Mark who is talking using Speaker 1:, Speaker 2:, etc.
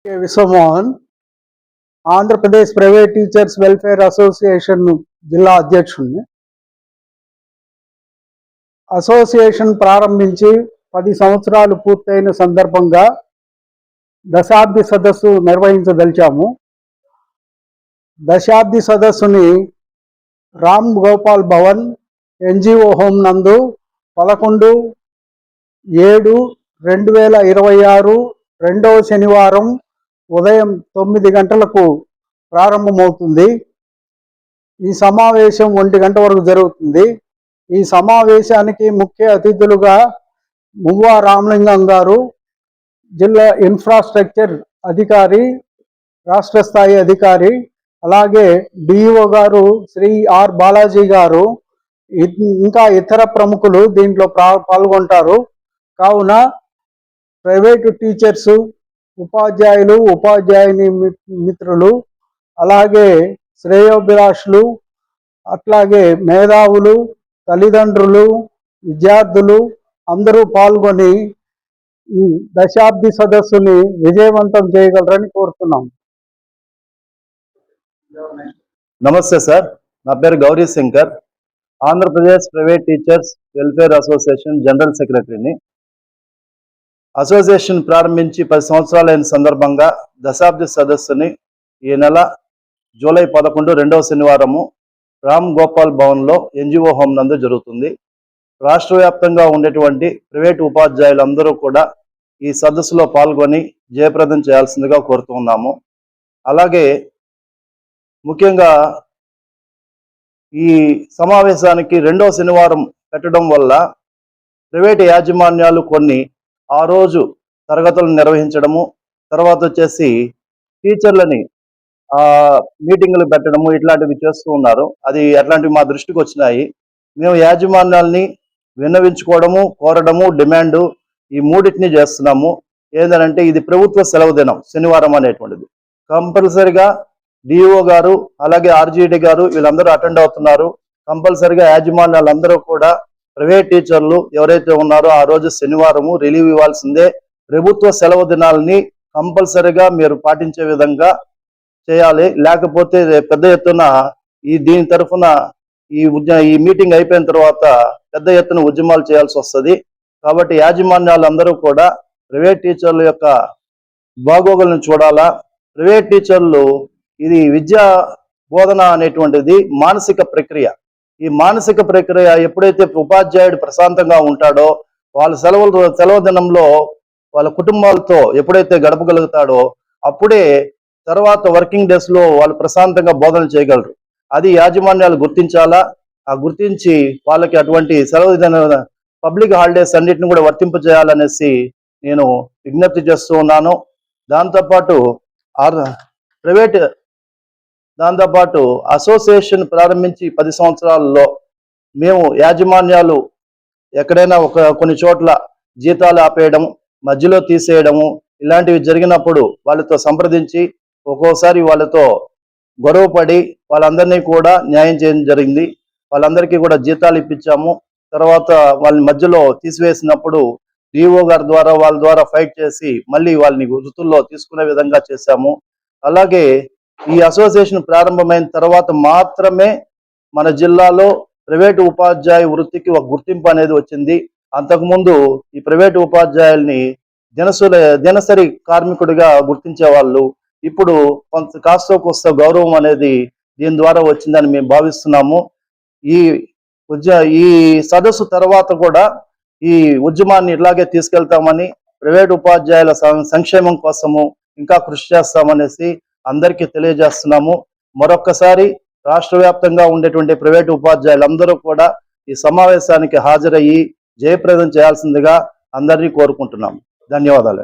Speaker 1: Vishwamohan, Andhra Pradesh private teachers welfare association జిల్లా అధ్యక్షుడిని. Association ప్రారంభించి 10 సంవత్సరాలు పూర్తయిన సందర్భంగా దశాబ్ది సదస్సు నిర్వహించదలిచాము. దశాబ్ది సదస్సుని రామ్ గోపాల్ భవన్ ఎన్జిఓ హోమ్ నందు 11/7/2026 రెండవ శనివారం ఉదయం 9 గంటలకు ప్రారంభమవుతుంది. ఈ సమావేశం 1 గంట వరకు జరుగుతుంది. ఈ సమావేశానికి ముఖ్య అతిథులుగా మువ్వా రామలింగం గారు, జిల్లా ఇన్ఫ్రాస్ట్రక్చర్ అధికారి, రాష్ట్ర స్థాయి అధికారి, అలాగే డిఈఓ గారు శ్రీ ఆర్ బాలాజీ గారు, ఇంకా ఇతర ప్రముఖులు దీంట్లో పాల్గొంటారు. కావున ప్రైవేటు టీచర్సు, ఉపాధ్యాయులు, ఉపాధ్యాయుని మిత్రులు, అలాగే శ్రేయోభిలాషులు, అట్లాగే మేధావులు, తల్లిదండ్రులు, విద్యార్థులు అందరూ పాల్గొని ఈ దశాబ్ది సదస్సుని విజయవంతం చేయగలరని కోరుతున్నాం.
Speaker 2: నమస్తే సార్, నా పేరు Gauri Shankar, Andhra Pradesh private teachers welfare association general సెక్రటరీని. అసోసియేషన్ ప్రారంభించి 10 సంవత్సరాలైన సందర్భంగా దశాబ్ది సదస్సుని ఈ నెల జూలై 11 రెండవ శనివారము రామ్ గోపాల్ భవన్లో ఎన్జిఓ హోమ్ నందు జరుగుతుంది. రాష్ట్ర వ్యాప్తంగా ఉండేటువంటి ప్రైవేటు ఉపాధ్యాయులందరూ కూడా ఈ సదస్సులో పాల్గొని జయప్రదం చేయాల్సిందిగా కోరుతున్నాము. అలాగే ముఖ్యంగా ఈ సమావేశానికి రెండవ శనివారం పెట్టడం వల్ల ప్రైవేటు యాజమాన్యాలు కొన్ని ఆ రోజు తరగతులను నిర్వహించడము, తర్వాత వచ్చేసి టీచర్లని మీటింగులు పెట్టడము, ఇట్లాంటివి చేస్తూ ఉన్నారు. అది అట్లాంటివి మా దృష్టికి వచ్చినాయి. మేము యాజమాన్యాల్ని విన్నవించుకోవడము, కోరడము, డిమాండు ఈ మూడింటిని చేస్తున్నాము. ఏంటంటే ఇది ప్రభుత్వ సెలవు దినం శనివారం అనేటువంటిది. కంపల్సరిగా డిఓ గారు అలాగే ఆర్జీడీ గారు వీళ్ళందరూ అటెండ్ అవుతున్నారు. కంపల్సరిగా యాజమాన్యాలందరూ కూడా ప్రైవేట్ టీచర్లు ఎవరైతే ఉన్నారో ఆ రోజు శనివారము రిలీవ్ ఇవ్వాల్సిందే. ప్రభుత్వ సెలవు దినాలని కంపల్సరిగా మీరు పాటించే విధంగా చేయాలి. లేకపోతే పెద్ద ఎత్తున దీని తరఫున ఈ మీటింగ్ అయిపోయిన తర్వాత పెద్ద ఎత్తున ఉద్యమాలు చేయాల్సి వస్తుంది. కాబట్టి యాజమాన్యాలందరూ కూడా ప్రైవేట్ టీచర్ల యొక్క బాగోగులను చూడాలా. ప్రైవేట్ టీచర్లు ఇది విద్యా బోధన అనేటువంటిది మానసిక ప్రక్రియ. ఈ మానసిక ప్రక్రియ ఎప్పుడైతే ఉపాధ్యాయుడు ప్రశాంతంగా ఉంటాడో, వాళ్ళ సెలవు దినంలో వాళ్ళ కుటుంబాలతో ఎప్పుడైతే గడపగలుగుతాడో అప్పుడే తర్వాత వర్కింగ్ డేస్ లో వాళ్ళు ప్రశాంతంగా బోధన చేయగలరు. అది యాజమాన్యాలు గుర్తించాలా. ఆ గుర్తించి వాళ్ళకి అటువంటి సెలవు దిన పబ్లిక్ హాలిడేస్ అన్నిటిని కూడా వర్తింపజేయాలనేసి నేను విజ్ఞప్తి చేస్తూ ఉన్నాను. దాంతోపాటు అసోసియేషన్ ప్రారంభించి 10 సంవత్సరాల్లో మేము యాజమాన్యాలు ఎక్కడైనా కొన్ని చోట్ల జీతాలు ఆపేయడం, మధ్యలో తీసేయడము ఇలాంటివి జరిగినప్పుడు వాళ్ళతో సంప్రదించి ఒక్కోసారి వాళ్ళతో గొడవపడి వాళ్ళందరినీ కూడా న్యాయం చేయడం జరిగింది. వాళ్ళందరికీ కూడా జీతాలు ఇప్పించాము. తర్వాత వాళ్ళని మధ్యలో తీసివేసినప్పుడు డిఓ గారి ద్వారా వాళ్ళ ద్వారా ఫైట్ చేసి మళ్ళీ వాళ్ళని వృత్తుల్లో తీసుకునే విధంగా చేశాము. అలాగే ఈ అసోసియేషన్ ప్రారంభమైన తర్వాత మాత్రమే మన జిల్లాలో ప్రైవేటు ఉపాధ్యాయ వృత్తికి ఒక గుర్తింపు అనేది వచ్చింది. అంతకుముందు ఈ ప్రైవేటు ఉపాధ్యాయుల్ని దినసరి కార్మికుడిగా గుర్తించేవాళ్ళు. ఇప్పుడు కొంత కాస్తో కోస్త గౌరవం అనేది దీని ద్వారా వచ్చిందని మేము భావిస్తున్నాము. ఈ సదస్సు తర్వాత కూడా ఈ ఉద్యమాన్ని ఇట్లాగే తీసుకెళ్తామని, ప్రైవేటు ఉపాధ్యాయుల సంక్షేమం కోసము ఇంకా కృషి చేస్తామనేసి అందరికీ తెలియజేస్తున్నాము. మరొక్కసారి రాష్ట్ర వ్యాప్తంగా ఉండేటువంటి ప్రైవేటు ఉపాధ్యాయులందరూ కూడా ఈ సమావేశానికి హాజరయ్యి జయప్రదం చేయాల్సిందిగా అందరినీ కోరుకుంటున్నాము. ధన్యవాదాలు.